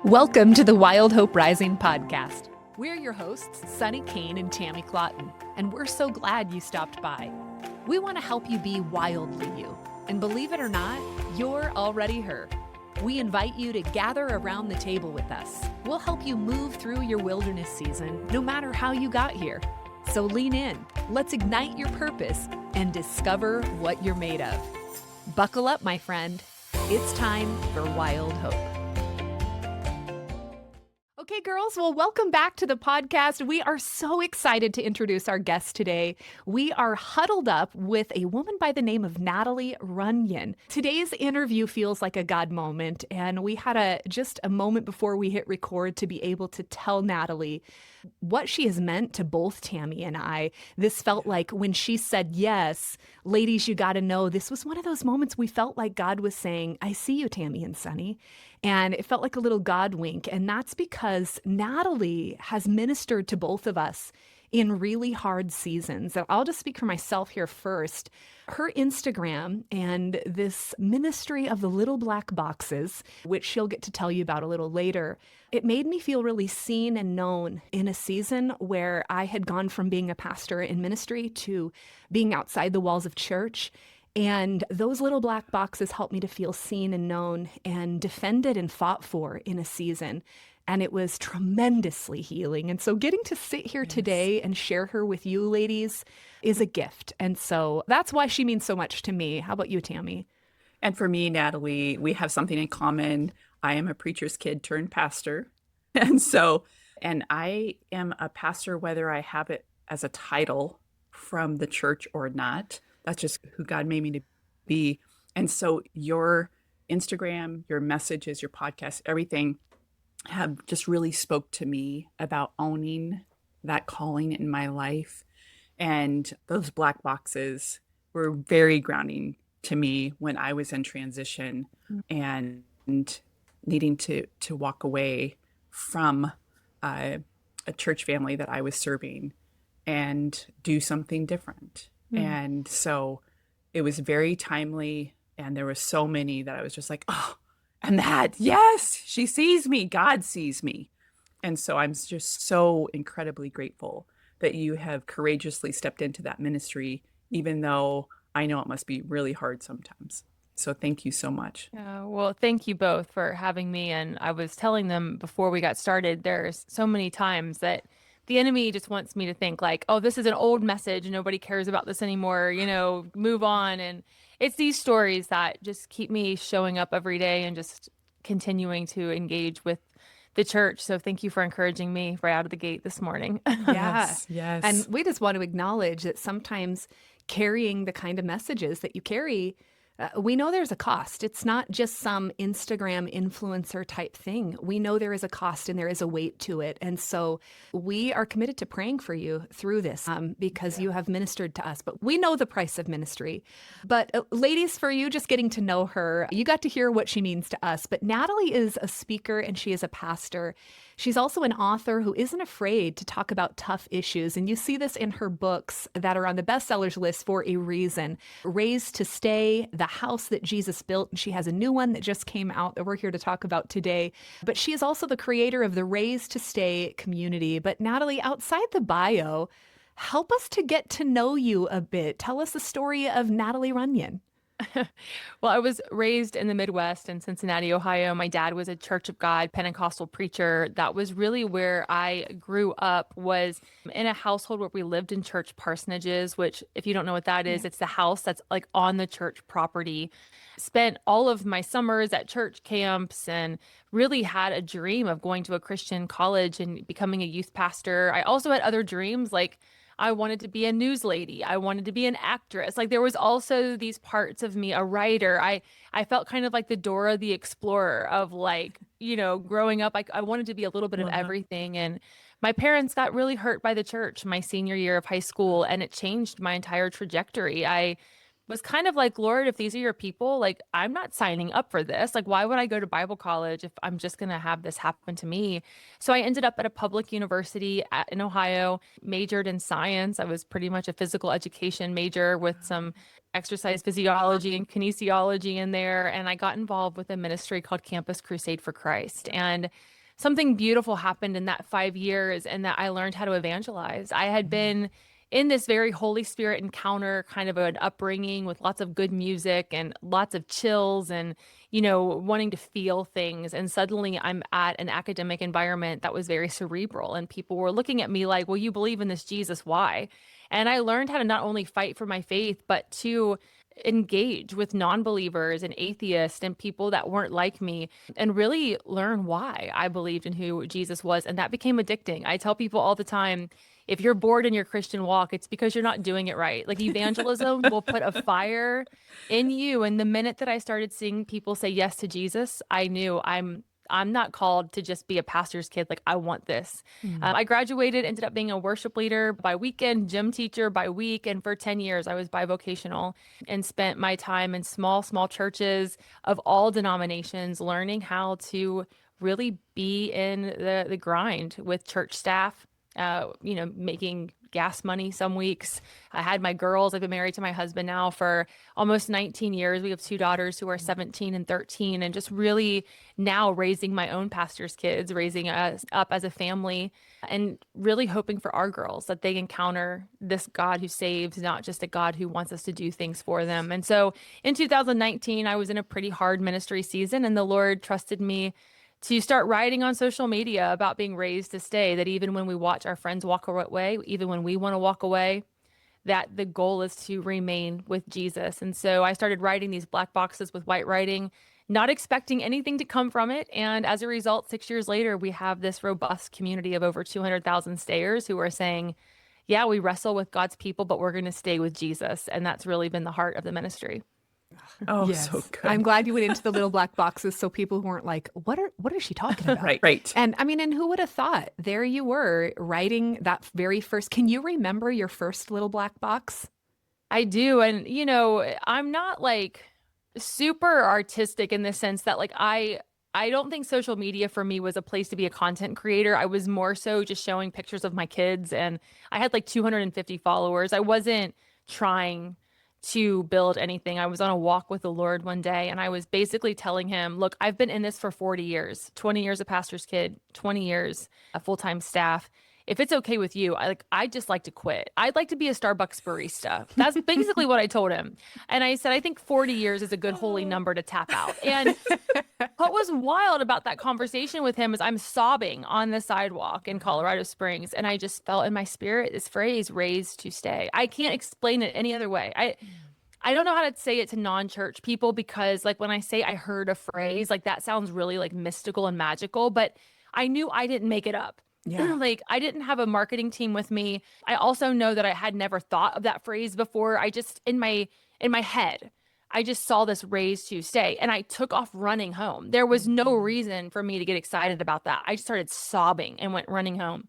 Welcome to the Wild Hope Rising podcast. We're your hosts, Sunny Kane and Tammy Clotton, and we're so glad you stopped by. We want to help you be wildly you, and believe it or not, you're already her. We invite you to gather around the table with us. We'll help you move through your wilderness season, no matter how you got here. So lean in, let's ignite your purpose, and discover what you're made of. Buckle up, my friend. It's time for Wild Hope. Okay, girls, well, welcome back to the podcast. We are so excited to introduce our guest today. We are huddled up with a woman by the name of Natalie Runion. Today's interview feels like a God moment, and we had just a moment before we hit record to be able to tell Natalie what she has meant to both Tammy and I. This felt like when she said yes, ladies, you got to know, this was one of those moments we felt like God was saying, I see you, Tammy and Sunny. And it felt like a little God wink. And that's because Natalie has ministered to both of us in really hard seasons. So I'll just speak for myself here first. Her Instagram and this ministry of the little black boxes, which she'll get to tell you about a little later, it made me feel really seen and known in a season where I had gone from being a pastor in ministry to being outside the walls of church. And those little black boxes helped me to feel seen and known and defended and fought for in a season. And it was tremendously healing. And so getting to sit here today and share her with you ladies is a gift. And so that's why she means so much to me. How about you, Tammy? And for me, Natalie, we have something in common. I am a preacher's kid turned pastor. And I am a pastor, whether I have it as a title from the church or not. That's just who God made me to be. And so your Instagram, your messages, your podcast, everything have just really spoke to me about owning that calling in my life. And those black boxes were very grounding to me when I was in transition and needing to walk away from a church family that I was serving and do something different. And so it was very timely, and there were so many that I was just like, oh, and that, yes, she sees me, God sees me. And so I'm just so incredibly grateful that you have courageously stepped into that ministry, even though I know it must be really hard sometimes. So thank you so much. Well, thank you both for having me. And I was telling them before we got started, there's so many times that the enemy just wants me to think like, oh, this is an old message. Nobody cares about this anymore. Move on. And it's these stories that just keep me showing up every day and just continuing to engage with the church. So thank you for encouraging me right out of the gate this morning. Yes. Yes. And we just want to acknowledge that sometimes carrying the kind of messages that you carry, we know there's a cost. It's not just some Instagram influencer type thing. We know there is a cost and there is a weight to it. And so we are committed to praying for you through this because you have ministered to us. But we know the price of ministry. But ladies, for you just getting to know her, you got to hear what she means to us. But Natalie is a speaker and she is a pastor. She's also an author who isn't afraid to talk about tough issues. And you see this in her books that are on the bestsellers list for a reason. Raised to Stay, The House That Jesus Built. And she has a new one that just came out that we're here to talk about today. But she is also the creator of the Raised to Stay community. But Natalie, outside the bio, help us to get to know you a bit. Tell us the story of Natalie Runion. Well, I was raised in the Midwest in Cincinnati, Ohio. My dad was a Church of God Pentecostal preacher. That was really where I grew up, was in a household where we lived in church parsonages, which if you don't know what that is, it's the house that's like on the church property. Spent all of my summers at church camps and really had a dream of going to a Christian college and becoming a youth pastor. I also had other dreams, like I wanted to be a news lady. I wanted to be an actress. Like there was also these parts of me, a writer. I felt kind of like the Dora the Explorer of growing up. I wanted to be a little bit of everything. And my parents got really hurt by the church my senior year of high school, and it changed my entire trajectory. I was kind of like, Lord, if these are your people, like, I'm not signing up for this. Like, why would I go to Bible college if I'm just going to have this happen to me? So I ended up at a public university in Ohio, majored in science. I was pretty much a physical education major with some exercise physiology and kinesiology in there. And I got involved with a ministry called Campus Crusade for Christ. And something beautiful happened in that 5 years, and that I learned how to evangelize. I had been in this very Holy Spirit encounter kind of an upbringing with lots of good music and lots of chills and, wanting to feel things. And suddenly I'm at an academic environment that was very cerebral, and people were looking at me like, well, you believe in this Jesus, why? And I learned how to not only fight for my faith, but to engage with non-believers and atheists and people that weren't like me, and really learn why I believed in who Jesus was. And that became addicting. I tell people all the time, if you're bored in your Christian walk, it's because you're not doing it right. Like, evangelism will put a fire in you. And the minute that I started seeing people say yes to Jesus, I knew I'm not called to just be a pastor's kid. Like, I want this. I graduated, ended up being a worship leader by weekend, gym teacher by week. And for 10 years, I was bivocational and spent my time in small churches of all denominations, learning how to really be in the grind with church staff, making gas money some weeks. I had my girls. I've been married to my husband now for almost 19 years. We have two daughters who are 17 and 13, and just really now raising my own pastor's kids, raising us up as a family, and really hoping for our girls that they encounter this God who saves, not just a God who wants us to do things for them. And so in 2019, I was in a pretty hard ministry season, and the Lord trusted me to start writing on social media about being raised to stay, that even when we watch our friends walk away, even when we want to walk away, that the goal is to remain with Jesus. And so I started writing these black boxes with white writing, not expecting anything to come from it. And as a result, 6 years later, we have this robust community of over 200,000 stayers who are saying, yeah, we wrestle with God's people, but we're going to stay with Jesus. And that's really been the heart of the ministry. Oh, Yes. so good. I'm glad you went into the little black boxes so people weren't like, what is she talking about? Right. And and who would have thought? There you were writing that very first. Can you remember your first little black box? I do. And, I'm not like super artistic in the sense that like I don't think social media for me was a place to be a content creator. I was more so just showing pictures of my kids, and I had like 250 followers. I wasn't trying to build anything. I was on a walk with the Lord one day, and I was basically telling him, look, I've been in this for 40 years, 20 years a pastor's kid, 20 years a full-time staff. If it's okay with you, I'd just like to quit. I'd like to be a Starbucks barista. That's basically what I told him. And I said, I think 40 years is a good holy number to tap out. And what was wild about that conversation with him is I'm sobbing on the sidewalk in Colorado Springs, and I just felt in my spirit this phrase, raised to stay. I can't explain it any other way. I don't know how to say it to non-church people, because like when I say I heard a phrase, like that sounds really like mystical and magical, but I knew I didn't make it up. Yeah. Like I didn't have a marketing team with me. I also know that I had never thought of that phrase before. I just in my head, I just saw this raise to stay, and I took off running home. There was no reason for me to get excited about that. I just started sobbing and went running home.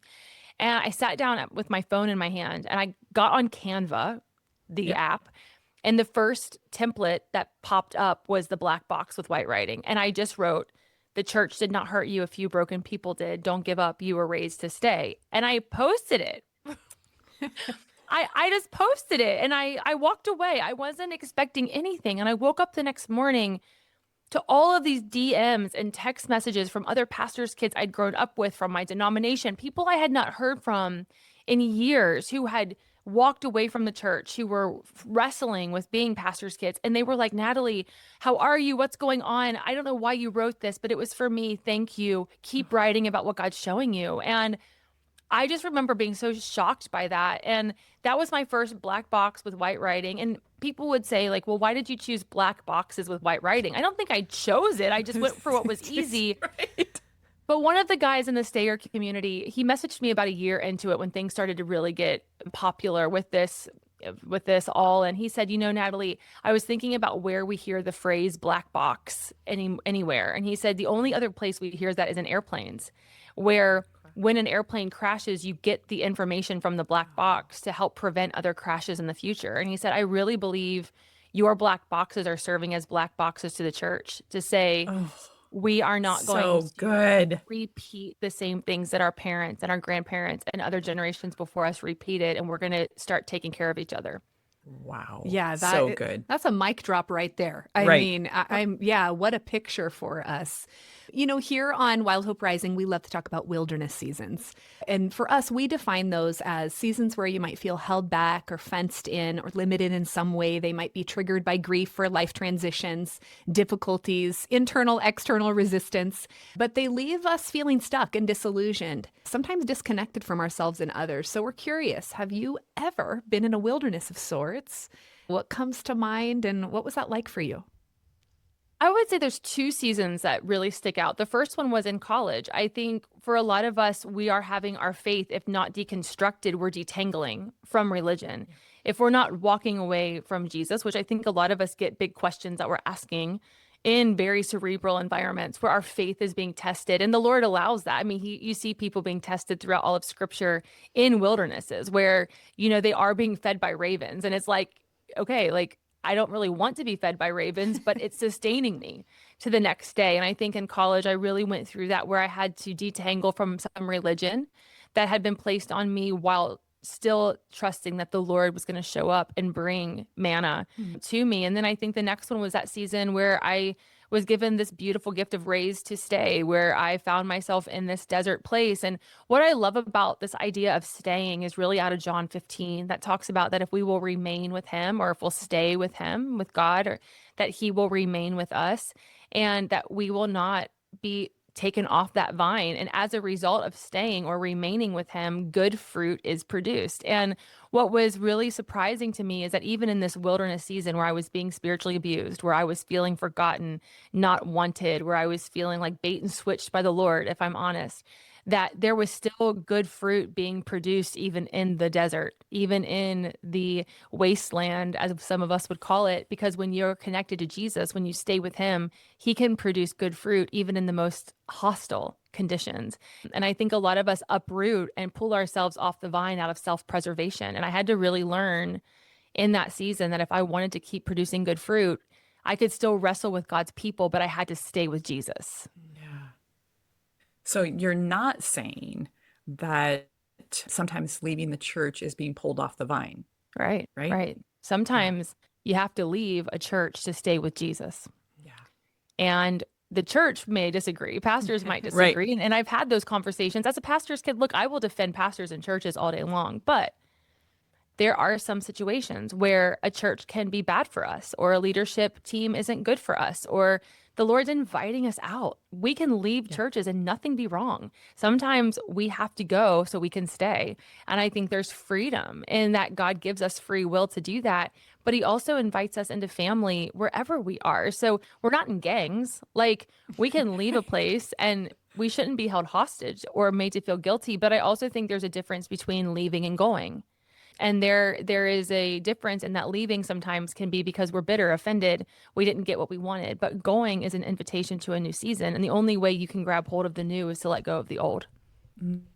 And I sat down with my phone in my hand, and I got on Canva, the app, and the first template that popped up was the black box with white writing. And I just wrote, the church did not hurt you. A few broken people did. Don't give up. You were raised to stay. And I posted it. I just posted it, and I walked away. I wasn't expecting anything. And I woke up the next morning to all of these DMs and text messages from other pastors' kids I'd grown up with from my denomination, people I had not heard from in years, who had walked away from the church, who were wrestling with being pastors' kids. And they were like, Natalie, how are you? What's going on? I don't know why you wrote this, but it was for me. Thank you. Keep writing about what God's showing you. And I just remember being so shocked by that. And that was my first black box with white writing. And people would say like, well, why did you choose black boxes with white writing? I don't think I chose it. I just went for what was easy. Right. But one of the guys in the stayer community, he messaged me about a year into it when things started to really get popular with this all. And he said, Natalie, I was thinking about where we hear the phrase black box anywhere. And he said, the only other place we hear that is in airplanes, where when an airplane crashes, you get the information from the black box to help prevent other crashes in the future. And he said, I really believe your black boxes are serving as black boxes to the church to say, we are not going to repeat the same things that our parents and our grandparents and other generations before us repeated, and we're going to start taking care of each other. Wow. Yeah, So good. that's a mic drop right there. I Right. mean, yeah, what a picture for us. You know, here on Wild Hope Rising, we love to talk about wilderness seasons. And for us, we define those as seasons where you might feel held back or fenced in or limited in some way. They might be triggered by grief or life transitions, difficulties, internal, external resistance, but they leave us feeling stuck and disillusioned, sometimes disconnected from ourselves and others. So we're curious, have you ever been in a wilderness of sorts? What comes to mind and what was that like for you? I would say there's two seasons that really stick out. The first one was in college. I think for a lot of us, we are having our faith, if not deconstructed, we're detangling from religion. If we're not walking away from Jesus, which I think a lot of us get big questions that we're asking in very cerebral environments where our faith is being tested. And the Lord allows that. I mean, you see people being tested throughout all of scripture in wildernesses where, they are being fed by ravens. And it's like, okay, like, I don't really want to be fed by ravens, but it's sustaining me to the next day. And I think in college, I really went through that where I had to detangle from some religion that had been placed on me while still trusting that the Lord was going to show up and bring manna to me. And then I think the next one was that season where I was given this beautiful gift of raised to stay, where I found myself in this desert place. And what I love about this idea of staying is really out of John 15 that talks about that if we will remain with him, or if we'll stay with him, with God, or that he will remain with us, and that we will not be taken off that vine. And as a result of staying or remaining with him, good fruit is produced. And what was really surprising to me is that even in this wilderness season where I was being spiritually abused, where I was feeling forgotten, not wanted, where I was feeling like bait and switched by the Lord, if I'm honest, that there was still good fruit being produced even in the desert, even in the wasteland, as some of us would call it, because when you're connected to Jesus, when you stay with him, he can produce good fruit even in the most hostile conditions. And I think a lot of us uproot and pull ourselves off the vine out of self-preservation. And I had to really learn in that season that if I wanted to keep producing good fruit, I could still wrestle with God's people, but I had to stay with Jesus. Yeah. So you're not saying that sometimes leaving the church is being pulled off the vine, Right. right? Right. Sometimes you have to leave a church to stay with Jesus. Yeah. And the church may disagree. Pastors might Right. disagree. And I've had those conversations as a pastor's kid. Look, I will defend pastors and churches all day long, but there are some situations where a church can be bad for us, or a leadership team isn't good for us, or the Lord's inviting us out. We can leave churches and nothing be wrong. Sometimes we have to go so we can stay. And I think there's freedom in that God gives us free will to do that. But he also invites us into family wherever we are. So we're not in gangs. Like, we can leave a place and we shouldn't be held hostage or made to feel guilty. But I also think there's a difference between leaving and going. And there is a difference in that. Leaving sometimes can be because we're bitter, offended, we didn't get what we wanted. But going is an invitation to a new season. And the only way you can grab hold of the new is to let go of the old.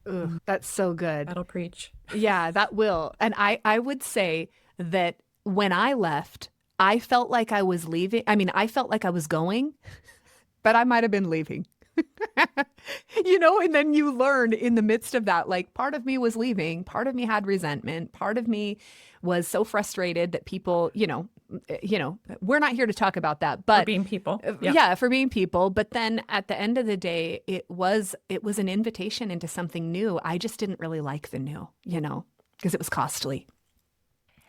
Ugh, that's so good. That'll preach. Yeah, that will. And I would say that when I left, I felt like I was leaving. I mean, I felt like I was going, but I might have been leaving. And then you learn in the midst of that, like, part of me was leaving, part of me had resentment, part of me was so frustrated that people, we're not here to talk about that, but For being people. for being people. But then at the end of the day, it was an invitation into something new. I just didn't really like the new, because it was costly.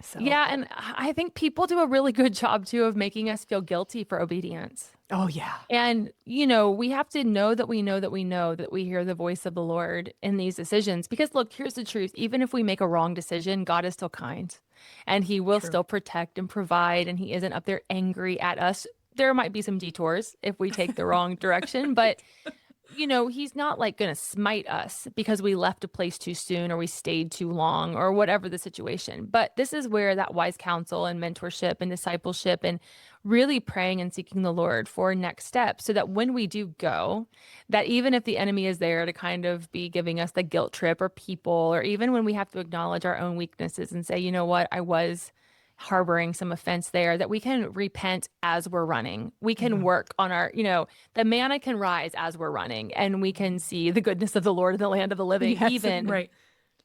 So. Yeah, and I think people do a really good job too of making us feel guilty for obedience. Oh, yeah. And, we have to know that we know that we know that we hear the voice of the Lord in these decisions. Because look, here's the truth. Even if we make a wrong decision, God is still kind, and he will still protect and provide. And he isn't up there angry at us. There might be some detours if we take the wrong direction, but he's not like going to smite us because we left a place too soon or we stayed too long or whatever the situation. But this is where that wise counsel and mentorship and discipleship and really praying and seeking the Lord for next steps, so that when we do go, that even if the enemy is there to kind of be giving us the guilt trip, or people, or even when we have to acknowledge our own weaknesses and say, you know what, I was harboring some offense there, that we can repent as we're running. We can work on our, the manna can rise as we're running, and we can see the goodness of the Lord in the land of the living, even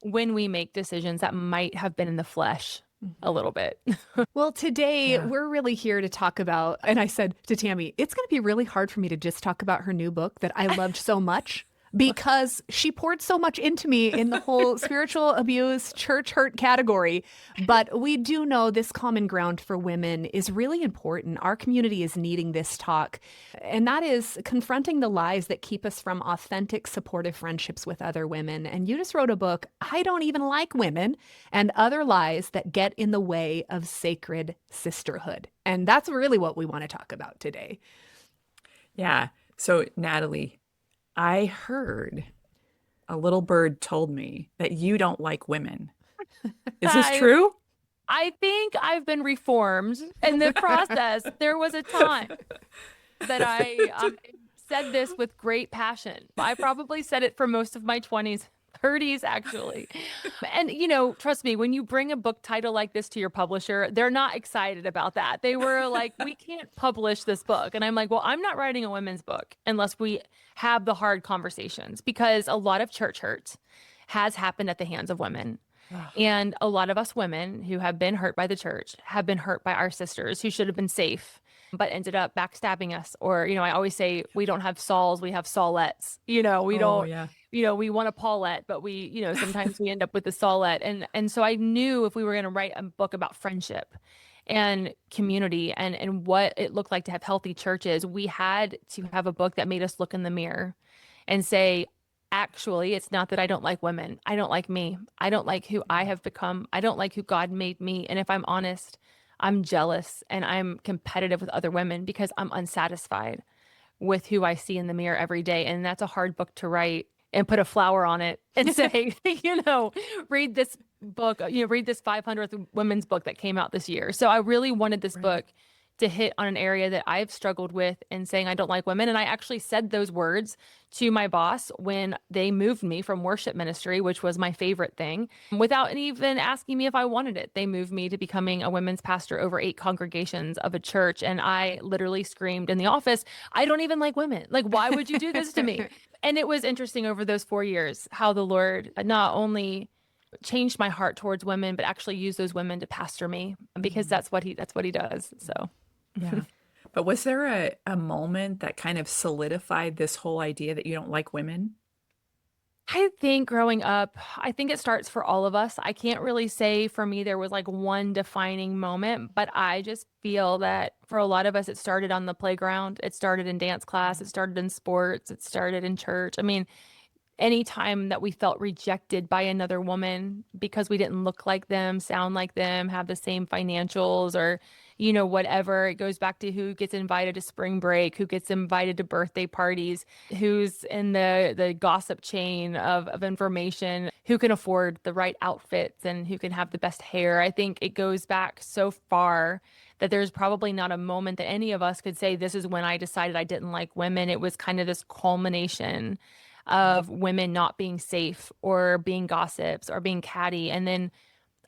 when we make decisions that might have been in the flesh a little bit. Well, today Yeah. we're really here to talk about, and I said to Tammy, it's going to be really hard for me to just talk about her new book that I loved so much because she poured so much into me in the whole spiritual abuse, church hurt category. But we do know this common ground for women is really important. Our community is needing this talk, and that is confronting the lies that keep us from authentic, supportive friendships with other women. And you just wrote a book, I Don't Even Like Women, and Other Lies That Get in the Way of Sacred Sisterhood. And that's really what we want to talk about today. Yeah. So, Natalie, I heard a little bird told me that you don't like women. Is this I- true? I think I've been reformed in the process. There was a time that I said this with great passion. I probably said it for most of my 20s, 30s, actually. And, trust me, when you bring a book title like this to your publisher, they're not excited about that. They were like, we can't publish this book. And I'm like, well, I'm not writing a women's book unless we have the hard conversations, because a lot of church hurt has happened at the hands of women. And a lot of us women who have been hurt by the church have been hurt by our sisters who should have been safe, but ended up backstabbing us. Or, I always say we don't have Sauls, we have Saulettes. We don't, Yeah. we want a Paulette, but we, sometimes we end up with a Saulette. And so I knew if we were going to write a book about friendship and community and what it looked like to have healthy churches, we had to have a book that made us look in the mirror and say, actually, it's not that I don't like women. I don't like me. I don't like who I have become. I don't like who God made me. And if I'm honest, I'm jealous and I'm competitive with other women because I'm unsatisfied with who I see in the mirror every day. And that's a hard book to write and put a flower on it and say, read this book, read this 500th women's book that came out this year. So I really wanted this book to hit on an area that I've struggled with in saying I don't like women. And I actually said those words to my boss when they moved me from worship ministry, which was my favorite thing, without even asking me if I wanted it. They moved me to becoming a women's pastor over 8 congregations of a church. And I literally screamed in the office, I don't even like women. Like, why would you do this to me? And it was interesting over those 4 years how the Lord not only changed my heart towards women, but actually used those women to pastor me, because that's what he does. So. Yeah. But was there a moment that kind of solidified this whole idea that you don't like women? I think growing up, I think it starts for all of us. I can't really say for me there was like one defining moment, but I just feel that for a lot of us, it started on the playground. It started in dance class. It started in sports. It started in church. I mean, anytime that we felt rejected by another woman because we didn't look like them, sound like them, have the same financials, or whatever. It goes back to who gets invited to spring break, who gets invited to birthday parties, who's in the gossip chain of information, who can afford the right outfits and who can have the best hair. I think it goes back so far that there's probably not a moment that any of us could say, this is when I decided I didn't like women. It was kind of this culmination of women not being safe or being gossips or being catty, and then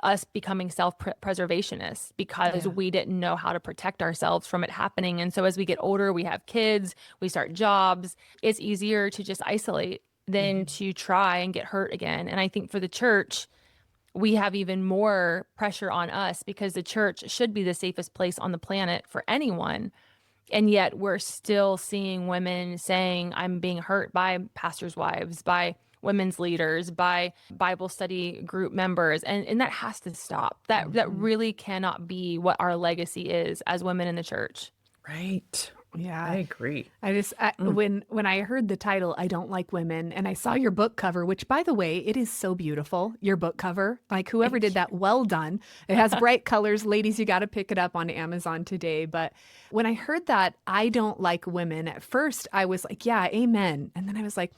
us becoming self-preservationists because we didn't know how to protect ourselves from it happening. And so as we get older, we have kids, we start jobs, it's easier to just isolate than to try and get hurt again. And I think for the church, we have even more pressure on us because the church should be the safest place on the planet for anyone. And yet we're still seeing women saying, I'm being hurt by pastors' wives, by women's leaders, by Bible study group members. And that has to stop. That really cannot be what our legacy is as women in the church. Right. Yeah, I agree. When I heard the title, I Don't Like Women, and I saw your book cover, which, by the way, it is so beautiful. Your book cover, like whoever did that, well done. It has bright colors. Ladies, you got to pick it up on Amazon today. But when I heard that I don't like women, at first I was like, yeah, amen. And then I was like,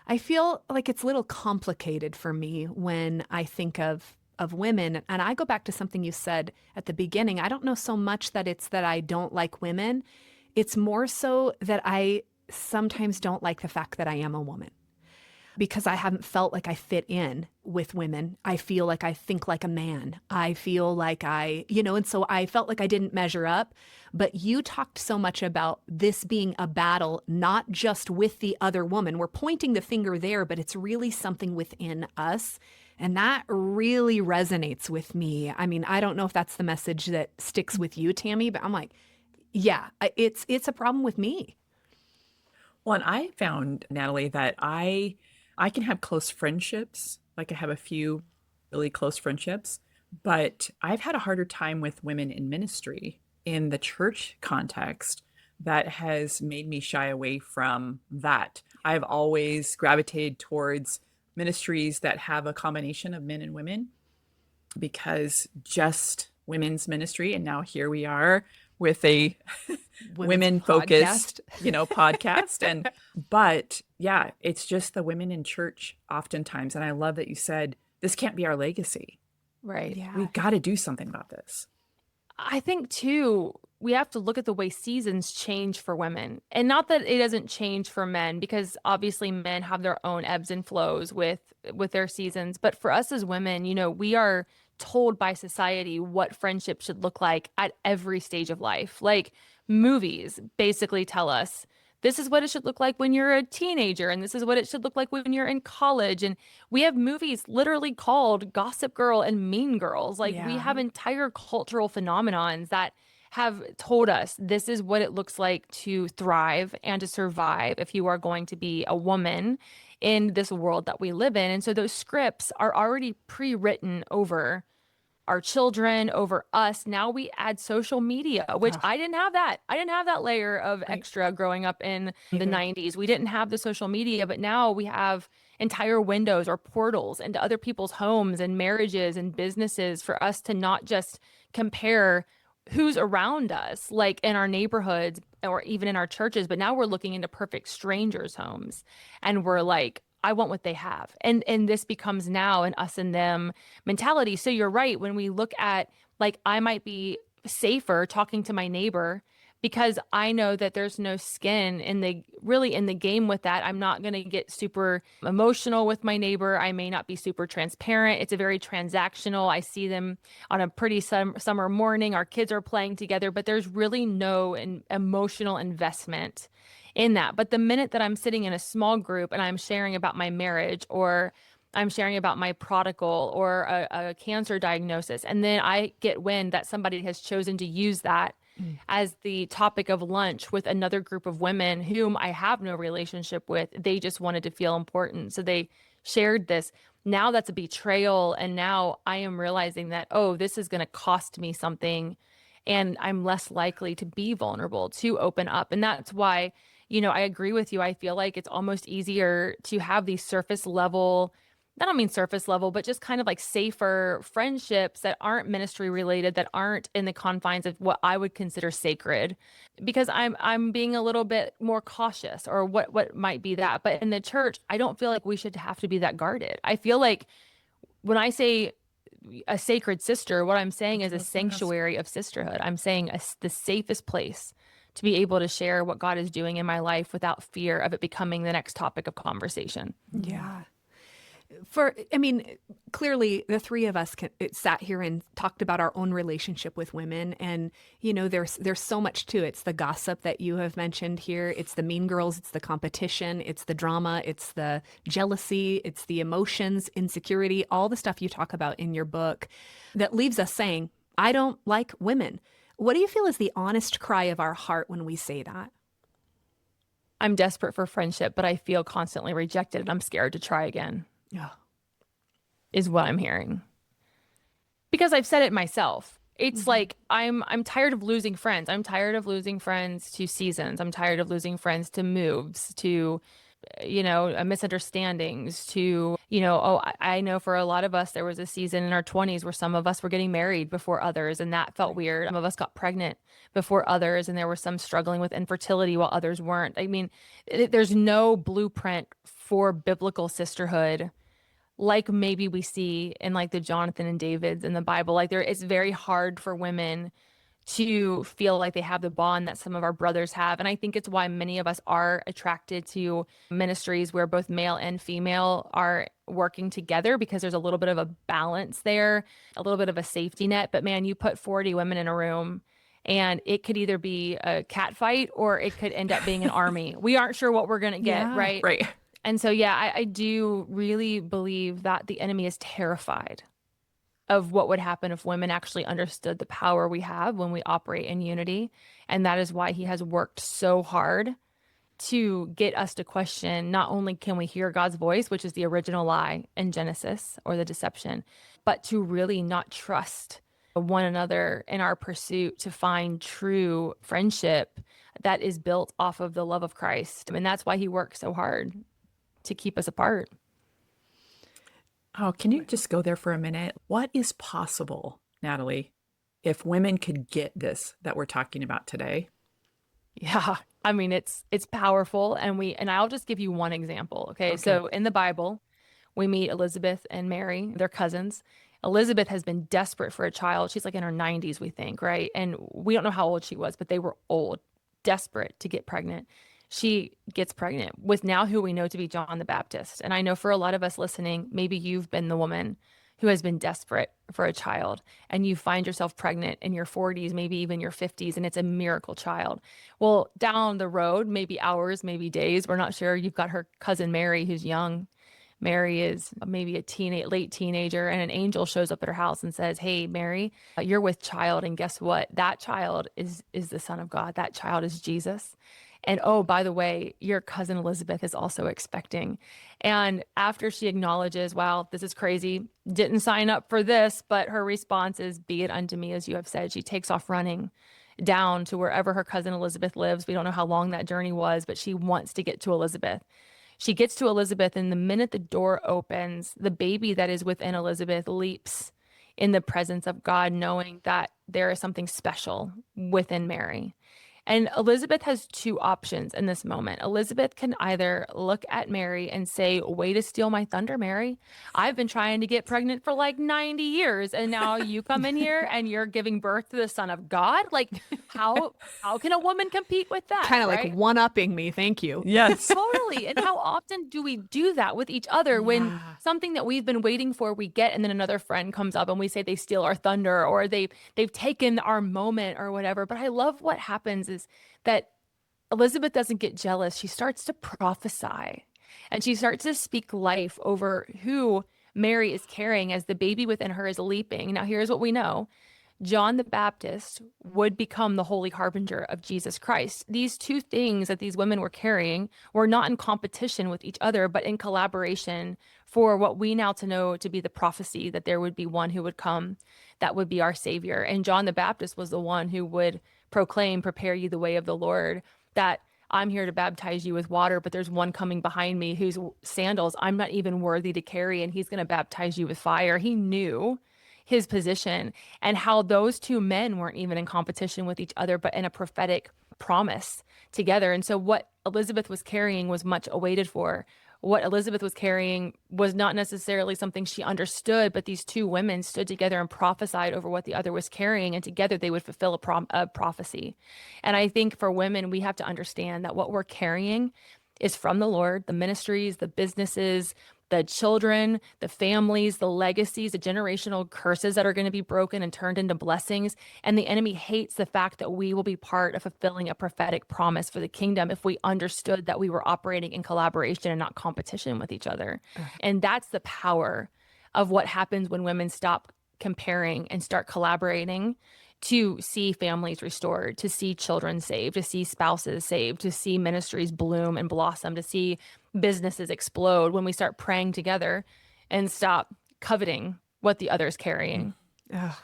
I feel like it's a little complicated for me when I think of women. And I go back to something you said at the beginning. I don't know so much that it's that I don't like women. It's more so that I sometimes don't like the fact that I am a woman because I haven't felt like I fit in with women. I feel like I think like a man. I feel like and so I felt like I didn't measure up. But you talked so much about this being a battle, not just with the other woman. We're pointing the finger there, but it's really something within us. And that really resonates with me. I mean, I don't know if that's the message that sticks with you, Tammy, but I'm like, yeah, it's a problem with me. Well, and I found, Natalie, that I can have close friendships. Like I have a few really close friendships, but I've had a harder time with women in ministry in the church context that has made me shy away from that. I've always gravitated towards ministries that have a combination of men and women because just women's ministry, and now here we are with a women focused, podcast. And, but yeah, it's just the women in church oftentimes. And I love that you said, this can't be our legacy. Right. Yeah. We got to do something about this. I think too, we have to look at the way seasons change for women. And not that it doesn't change for men, because obviously men have their own ebbs and flows with their seasons. But for us as women, we are told by society what friendship should look like at every stage of life. Like movies basically tell us this is what it should look like when you're a teenager, and this is what it should look like when you're in college. And we have movies literally called Gossip Girl and Mean Girls. Like we have entire cultural phenomenons that have told us this is what it looks like to thrive and to survive if you are going to be a woman in this world that we live in. And so those scripts are already pre-written over our children, over us. Now we add social media, which I didn't have that. I didn't have that layer of extra growing up in the 90s. We didn't have the social media, but now we have entire windows or portals into other people's homes and marriages and businesses for us to not just compare who's around us, like in our neighborhoods or even in our churches, but now we're looking into perfect strangers' homes and we're like, I want what they have. And this becomes now an us and them mentality. So you're right. When we look at, like, I might be safer talking to my neighbor because I know that there's no skin in the game with that. I'm not going to get super emotional with my neighbor. I may not be super transparent. It's a very transactional. I see them on a pretty summer morning. Our kids are playing together, but there's really no emotional investment in that. But the minute that I'm sitting in a small group and I'm sharing about my marriage, or I'm sharing about my prodigal, or a cancer diagnosis, and then I get wind that somebody has chosen to use that as the topic of lunch with another group of women whom I have no relationship with, they just wanted to feel important. So they shared this. Now that's a betrayal. And now I am realizing that, oh, this is going to cost me something. And I'm less likely to be vulnerable, to open up. And that's why, I agree with you. I feel like it's almost easier to have these surface level, I don't mean surface level, but just kind of like safer friendships that aren't ministry related, that aren't in the confines of what I would consider sacred, because I'm being a little bit more cautious, or what might be that. But in the church, I don't feel like we should have to be that guarded. I feel like when I say a sacred sister, what I'm saying is a sanctuary of sisterhood. I'm saying the safest place to be able to share what God is doing in my life without fear of it becoming the next topic of conversation. Yeah. Clearly the three of us sat here and talked about our own relationship with women, and there's so much to it. It's the gossip that you have mentioned here. It's the mean girls. It's the competition. It's the drama. It's the jealousy. It's the emotions, insecurity, all the stuff you talk about in your book that leaves us saying, I don't like women. What do you feel is the honest cry of our heart when we say that? I'm desperate for friendship, but I feel constantly rejected and I'm scared to try again. Yeah. Is what I'm hearing. Because I've said it myself. It's like I'm tired of losing friends. I'm tired of losing friends to seasons. I'm tired of losing friends to moves, to misunderstandings, to I know for a lot of us there was a season in our 20s where some of us were getting married before others, and that felt weird. Some of us got pregnant before others, and there were some struggling with infertility while others weren't. I mean, there's no blueprint for biblical sisterhood like maybe we see in like the Jonathan and Davids in the Bible. Like it's very hard for women to feel like they have the bond that some of our brothers have. And I think it's why many of us are attracted to ministries where both male and female are working together, because there's a little bit of a balance there, a little bit of a safety net. But man, you put 40 women in a room and it could either be a cat fight or it could end up being an army. We aren't sure what we're going to get, right? Right. And so, yeah, I do really believe that the enemy is terrified of what would happen if women actually understood the power we have when we operate in unity. And that is why he has worked so hard to get us to question not only can we hear God's voice, which is the original lie in Genesis or the deception, but to really not trust one another in our pursuit to find true friendship that is built off of the love of Christ. And that's why he works so hard to keep us apart. Oh, can you just go there for a minute? What is possible, Natalie, if women could get this that we're talking about today? Yeah. I mean, it's powerful. And I'll just give you one example. Okay. So in the Bible, we meet Elizabeth and Mary, they're cousins. Elizabeth has been desperate for a child. She's like in her 90s, we think, right? And we don't know how old she was, but they were old, desperate to get pregnant. She gets pregnant with now who we know to be John the Baptist. And I know for a lot of us listening, maybe you've been the woman who has been desperate for a child and you find yourself pregnant in your 40s, maybe even your 50s, and it's a miracle child. Well, down the road, maybe hours, maybe days, we're not sure. You've got her cousin Mary, who's young. Mary is maybe a late teenager, and an angel shows up at her house and says, "Hey, Mary, you're with child, and guess what? That child is the Son of God. That child is Jesus. And oh, by the way, your cousin Elizabeth is also expecting." And after she acknowledges, "Wow, this is crazy. Didn't sign up for this," but her response is, "Be it unto me as you have said." She takes off running down to wherever her cousin Elizabeth lives. We don't know how long that journey was, but she wants to get to Elizabeth. She gets to Elizabeth, and the minute the door opens, the baby that is within Elizabeth leaps in the presence of God, knowing that there is something special within Mary. And Elizabeth has two options in this moment. Elizabeth can either look at Mary and say, "Way to steal my thunder, Mary. I've been trying to get pregnant for like 90 years. And now you come in here and you're giving birth to the Son of God." Like, how can a woman compete with that? Kind of right? like one-upping me. Thank you. Yes. Totally. And how often do we do that with each other when Yeah. something that we've been waiting for we get, and then another friend comes up and we say they steal our thunder or they've taken our moment or whatever. But I love what happens is that Elizabeth doesn't get jealous. She starts to prophesy and she starts to speak life over who Mary is carrying as the baby within her is leaping. Now, here's what we know. John the Baptist would become the holy harbinger of Jesus Christ. These two things that these women were carrying were not in competition with each other, but in collaboration for what we now to know to be the prophecy that there would be one who would come that would be our Savior. And John the Baptist was the one who would proclaim, "Prepare ye the way of the Lord," that I'm here to baptize you with water, but there's one coming behind me whose sandals I'm not even worthy to carry, and he's going to baptize you with fire. He knew his position and how those two men weren't even in competition with each other, but in a prophetic promise together. And so what Elizabeth was carrying was much awaited for. What Elizabeth was carrying was not necessarily something she understood, but these two women stood together and prophesied over what the other was carrying, and together they would fulfill a prophecy. And I think for women, we have to understand that what we're carrying is from the Lord, the ministries, the businesses, the children, the families, the legacies, the generational curses that are going to be broken and turned into blessings. And the enemy hates the fact that we will be part of fulfilling a prophetic promise for the kingdom if we understood that we were operating in collaboration and not competition with each other. And that's the power of what happens when women stop comparing and start collaborating to see families restored, to see children saved, to see spouses saved, to see ministries bloom and blossom, to see businesses explode when we start praying together and stop coveting what the other's carrying. Ugh.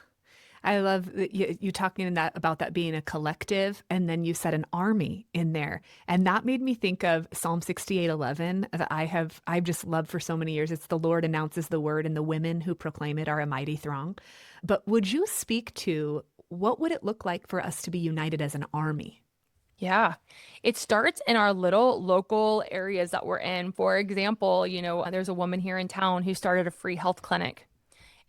I love that you talking about that being a collective, and then you said an army in there, and that made me think of Psalm 68:11 that I've just loved for so many years. It's the Lord announces the word, and the women who proclaim it are a mighty throng. But would you speak to what would it look like for us to be united as an army? Yeah, it starts in our little local areas that we're in. For example, there's a woman here in town who started a free health clinic.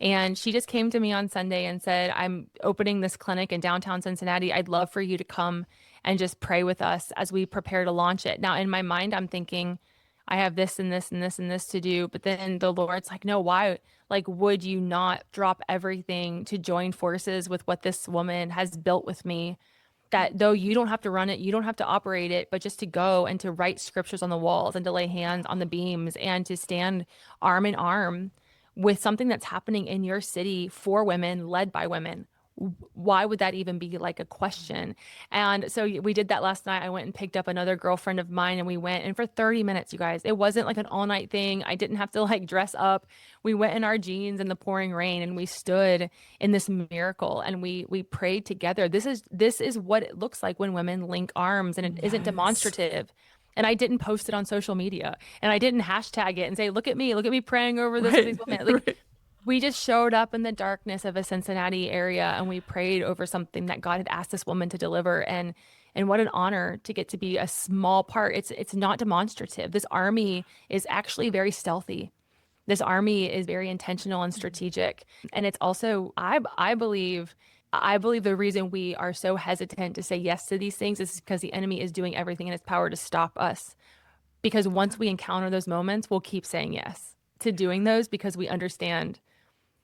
And she just came to me on Sunday and said, "I'm opening this clinic in downtown Cincinnati. I'd love for you to come and just pray with us as we prepare to launch it." Now, in my mind, I'm thinking, I have this and this and this and this to do. But then the Lord's like, "No, why? Like, would you not drop everything to join forces with what this woman has built with me that though you don't have to run it, you don't have to operate it, but just to go and to write scriptures on the walls and to lay hands on the beams and to stand arm in arm with something that's happening in your city for women, led by women. Why would that even be like a question? And so we did that last night. I went and picked up another girlfriend of mine and we went, and for 30 minutes, you guys, it wasn't like an all night thing. I didn't have to like dress up. We went in our jeans in the pouring rain and we stood in this miracle and we prayed together. This is what it looks like when women link arms, and it isn't demonstrative. And I didn't post it on social media and I didn't hashtag it and say, look at me praying over this with these women. Like, we just showed up in the darkness of a Cincinnati area and we prayed over something that God had asked this woman to deliver. And what an honor to get to be a small part. It's not demonstrative. This army is actually very stealthy. This army is very intentional and strategic. And it's also, I believe the reason we are so hesitant to say yes to these things is because the enemy is doing everything in his power to stop us. Because once we encounter those moments, we'll keep saying yes to doing those because we understand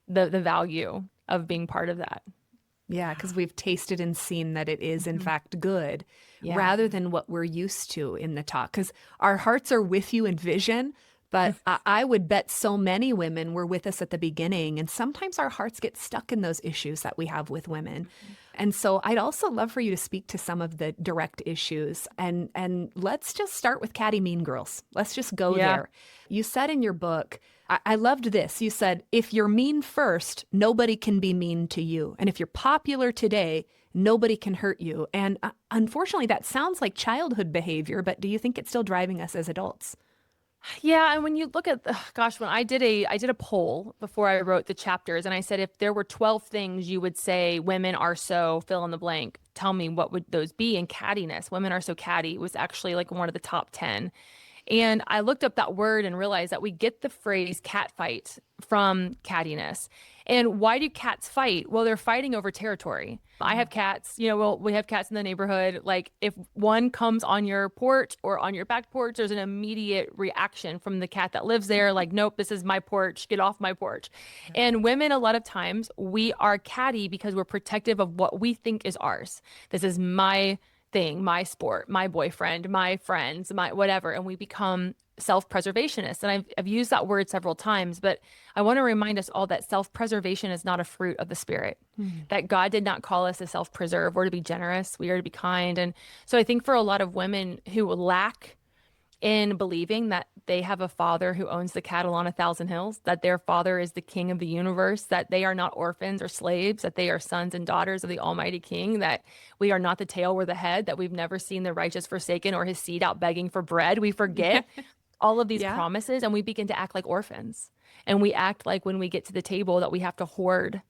the value of being part of that. Yeah, because we've tasted and seen that it is in fact good, rather than what we're used to in the talk. Because our hearts are with you in vision, but I would bet so many women were with us at the beginning, and sometimes our hearts get stuck in those issues that we have with women. And so I'd also love for you to speak to some of the direct issues, and let's just start with catty mean girls. Let's just go there. You said in your book, I loved this. You said, if you're mean first, nobody can be mean to you. And if you're popular today, nobody can hurt you. And unfortunately, that sounds like childhood behavior, but do you think it's still driving us as adults? Yeah, and when you look at, when I did a poll before I wrote the chapters, and I said if there were 12 things you would say women are so fill in the blank, tell me what would those be? And cattiness, women are so catty, was actually like one of the top 10. And I looked up that word and realized that we get the phrase cat fight from cattiness. And why do cats fight? Well, they're fighting over territory. I have cats, we have cats in the neighborhood. Like if one comes on your porch or on your back porch, there's an immediate reaction from the cat that lives there. Like, nope, this is my porch. Get off my porch. And women, a lot of times we are catty because we're protective of what we think is ours. This is my thing, my sport, my boyfriend, my friends, my whatever. And we become self-preservationists. And I've used that word several times, but I want to remind us all that self-preservation is not a fruit of the Spirit, that God did not call us to self-preserve or to be generous. We are to be kind. And so I think for a lot of women who lack in believing that they have a father who owns the cattle on 1,000 hills, that their father is the king of the universe, that they are not orphans or slaves, that they are sons and daughters of the Almighty King, that we are not the tail, we're the head, that we've never seen the righteous forsaken or his seed out begging for bread. We forget all of these promises and we begin to act like orphans. And we act like when we get to the table that we have to hoard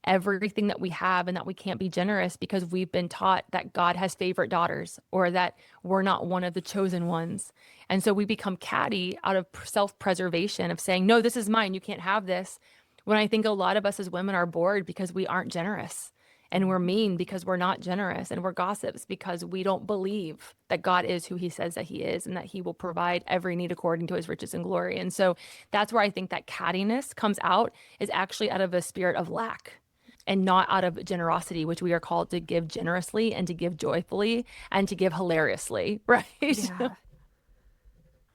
everything that we have and that we can't be generous because we've been taught that God has favorite daughters or that we're not one of the chosen ones. And so we become catty out of self-preservation of saying, no, this is mine. You can't have this. When I think a lot of us as women are bored because we aren't generous, and we're mean because we're not generous, and we're gossips because we don't believe that God is who he says that he is and that he will provide every need according to his riches and glory. And so that's where I think that cattiness comes out, is actually out of a spirit of lack and not out of generosity, which we are called to give generously and to give joyfully and to give hilariously, right? Yeah.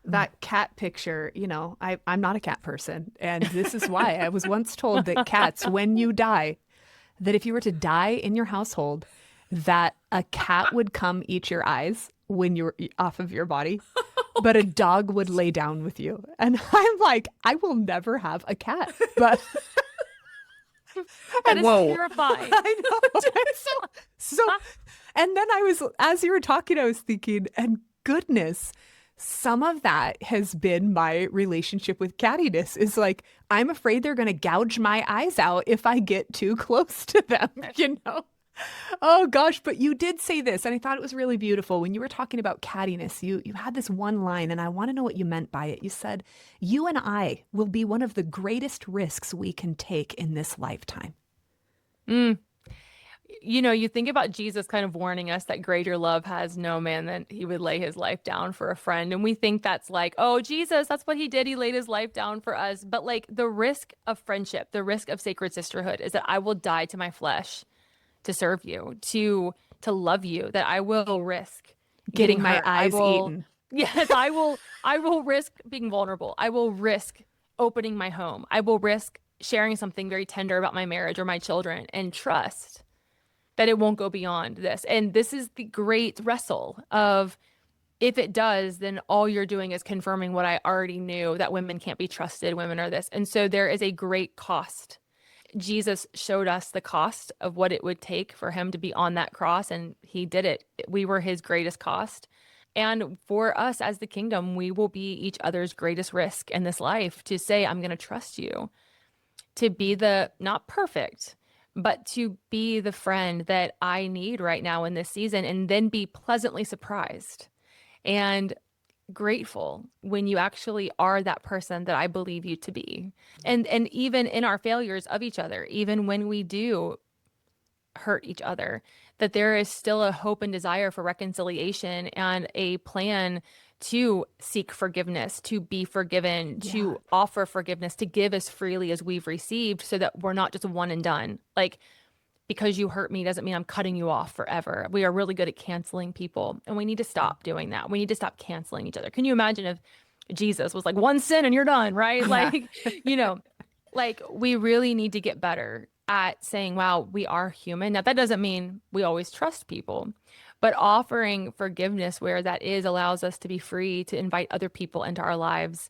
That cat picture, I'm not a cat person. And this is why I was once told that cats, when you die, that if you were to die in your household, that a cat would come eat your eyes when you're off of your body, but a dog would lay down with you. And I'm like, I will never have a cat, but... That is terrifying. I know. So, and then as you were talking, I was thinking, and goodness, some of that has been my relationship with cattiness, is like, I'm afraid they're going to gouge my eyes out if I get too close to them, Oh gosh, but you did say this, and I thought it was really beautiful. When you were talking about cattiness, you had this one line, and I want to know what you meant by it. You said, you and I will be one of the greatest risks we can take in this lifetime. You think about Jesus kind of warning us that greater love has no man than he would lay his life down for a friend. And we think that's like, oh, Jesus, that's what he did. He laid his life down for us. But like the risk of friendship, the risk of sacred sisterhood is that I will die to my flesh to serve you, to to love you, that I will risk Getting my hurt. eyes eaten. Yes, I will risk being vulnerable. I will risk opening my home. I will risk sharing something very tender about my marriage or my children and trust that it won't go beyond this. And this is the great wrestle of, if it does, then all you're doing is confirming what I already knew, that women can't be trusted, women are this. And so there is a great cost. Jesus showed us the cost of what it would take for him to be on that cross, and he did it. We were his greatest cost. And for us as the kingdom, we will be each other's greatest risk in this life, to say, I'm going to trust you, to be the, not perfect, but to be the friend that I need right now in this season, and then be pleasantly surprised and grateful when you actually are that person that I believe you to be. And even in our failures of each other, even when we do hurt each other, that there is still a hope and desire for reconciliation and a plan to seek forgiveness, to be forgiven, to offer forgiveness, to give as freely as we've received, so that we're not just one and done. Like, because you hurt me doesn't mean I'm cutting you off forever. We are really good at canceling people, and we need to stop doing that. We need to stop canceling each other. Can you imagine if Jesus was like, one sin and you're done, right? Like, like, we really need to get better at saying, wow, we are human. Now, that doesn't mean we always trust people, but offering forgiveness where that is allows us to be free to invite other people into our lives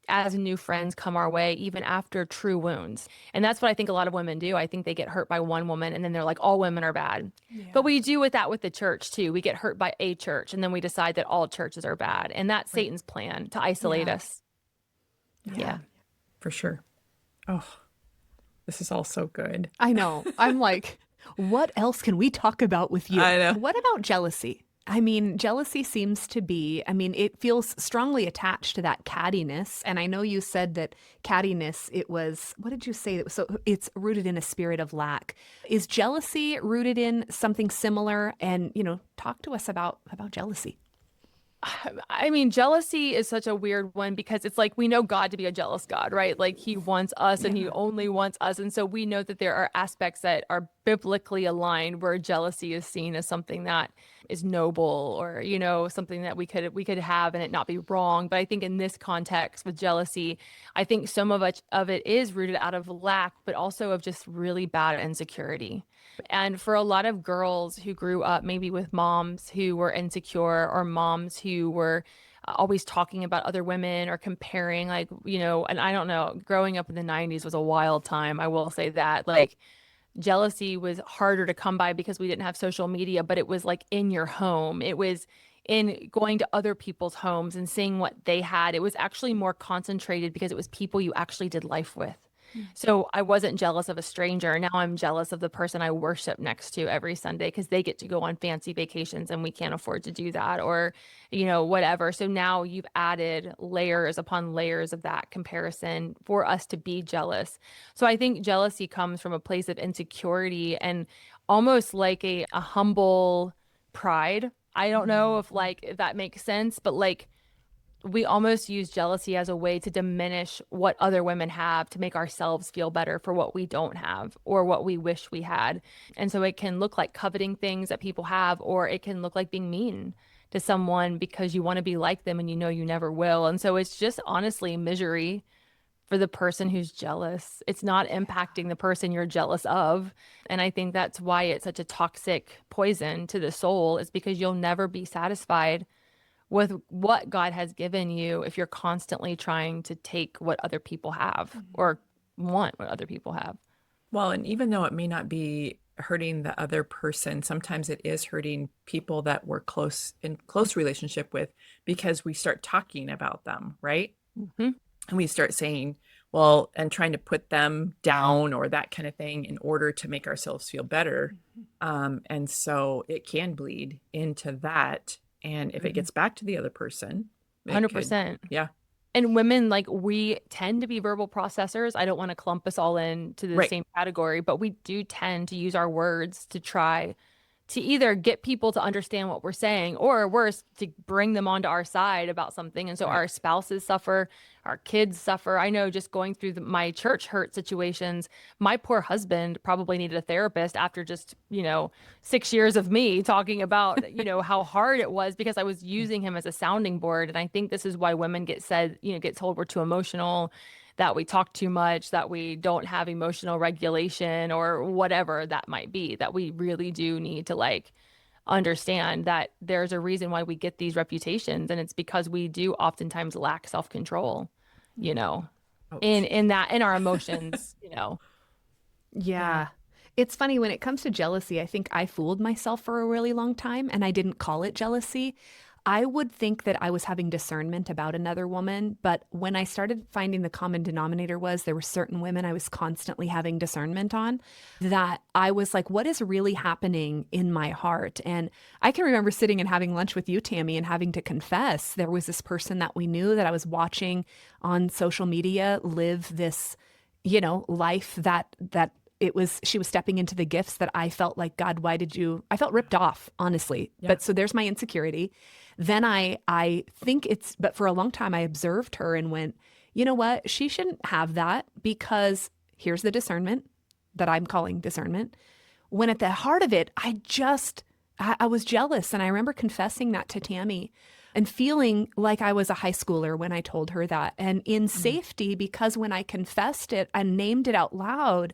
as new friends come our way, even after true wounds. And that's what I think a lot of women do. I think they get hurt by one woman, and then they're like, all women are bad. Yeah. But we do with that with the church too. We get hurt by a church, and then we decide that all churches are bad. And that's Satan's plan, to isolate us. Yeah, for sure. Oh, this is all so good. I know. I'm like, what else can we talk about with you? I know. What about jealousy? I mean, jealousy seems to be, it feels strongly attached to that cattiness. And I know you said that cattiness, it was, what did you say? So it's rooted in a spirit of lack. Is jealousy rooted in something similar? And, talk to us about jealousy. I mean, jealousy is such a weird one, because it's like, we know God to be a jealous God, right? Like, he wants us and he only wants us. And so we know that there are aspects that are biblically aligned where jealousy is seen as something that is noble, or, something that we could have and it not be wrong. But I think in this context with jealousy, I think so much of it is rooted out of lack, but also of just really bad insecurity. And for a lot of girls who grew up maybe with moms who were insecure, or moms who were always talking about other women or comparing, like, and I don't know, growing up in the 90s was a wild time. I will say that, like, jealousy was harder to come by because we didn't have social media, but it was like in your home. It was in going to other people's homes and seeing what they had. It was actually more concentrated because it was people you actually did life with. So I wasn't jealous of a stranger. Now I'm jealous of the person I worship next to every Sunday, because they get to go on fancy vacations and we can't afford to do that, or, whatever. So now you've added layers upon layers of that comparison for us to be jealous. So I think jealousy comes from a place of insecurity and almost like a humble pride. I don't know if that makes sense, but like, we almost use jealousy as a way to diminish what other women have, to make ourselves feel better for what we don't have or what we wish we had. And so it can look like coveting things that people have, or it can look like being mean to someone because you want to be like them and you never will. And so it's just honestly misery for the person who's jealous. It's not impacting the person you're jealous of. And I think that's why it's such a toxic poison to the soul, is because you'll never be satisfied with what God has given you if you're constantly trying to take what other people have or want what other people have. Well, and even though it may not be hurting the other person, sometimes it is hurting people that we're in close relationship with, because we start talking about them, right? And we start saying, well, and trying to put them down or that kind of thing in order to make ourselves feel better. And so it can bleed into that. And if it gets back to the other person, 100%. Yeah. And women, like, we tend to be verbal processors. I don't want to clump us all into the same category, but we do tend to use our words to try to either get people to understand what we're saying, or worse, to bring them onto our side about something. And so our spouses suffer, our kids suffer. I know just going through my church hurt situations, my poor husband probably needed a therapist after just, 6 years of me talking about, how hard it was because I was using him as a sounding board. And I think this is why women get told we're too emotional, that we talk too much, that we don't have emotional regulation, or whatever that might be, that we really do need to understand that there's a reason why we get these reputations. And it's because we do oftentimes lack self-control, in our emotions. Yeah. It's funny when it comes to jealousy, I think I fooled myself for a really long time and I didn't call it jealousy. I would think that I was having discernment about another woman, but when I started finding the common denominator was there were certain women I was constantly having discernment on, that I was like, what is really happening in my heart? And I can remember sitting and having lunch with you, Tammy, and having to confess there was this person that we knew that I was watching on social media live this, life that she was stepping into the gifts that I felt like, God, I felt ripped off, honestly. Yeah. But so there's my insecurity. Then I think but for a long time I observed her and went, you know what? She shouldn't have that, because here's the discernment that I'm calling discernment. When at the heart of it, I was jealous. And I remember confessing that to Tammy and feeling like I was a high schooler when I told her that. And in safety, because when I confessed it and named it out loud,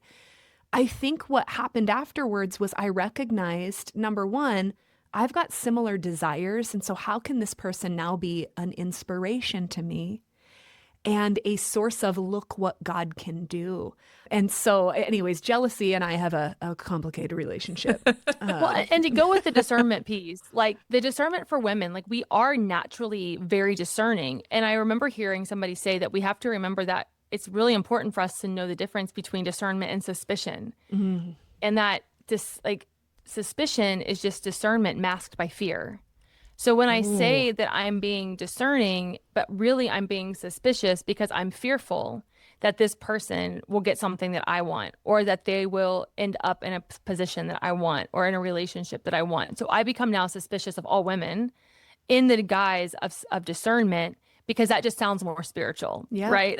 I think what happened afterwards was I recognized, number one, I've got similar desires. And so how can this person now be an inspiration to me and a source of look what God can do? And so anyways, jealousy and I have a complicated relationship. Well, and to go with the discernment piece, like the discernment for women, like we are naturally very discerning. And I remember hearing somebody say that we have to remember that it's really important for us to know the difference between discernment and suspicion. Mm-hmm. And that suspicion is just discernment masked by fear. So when I say that I'm being discerning, but really I'm being suspicious because I'm fearful that this person will get something that I want, or that they will end up in a position that I want, or in a relationship that I want. So I become now suspicious of all women in the guise of discernment, because that just sounds more spiritual, right?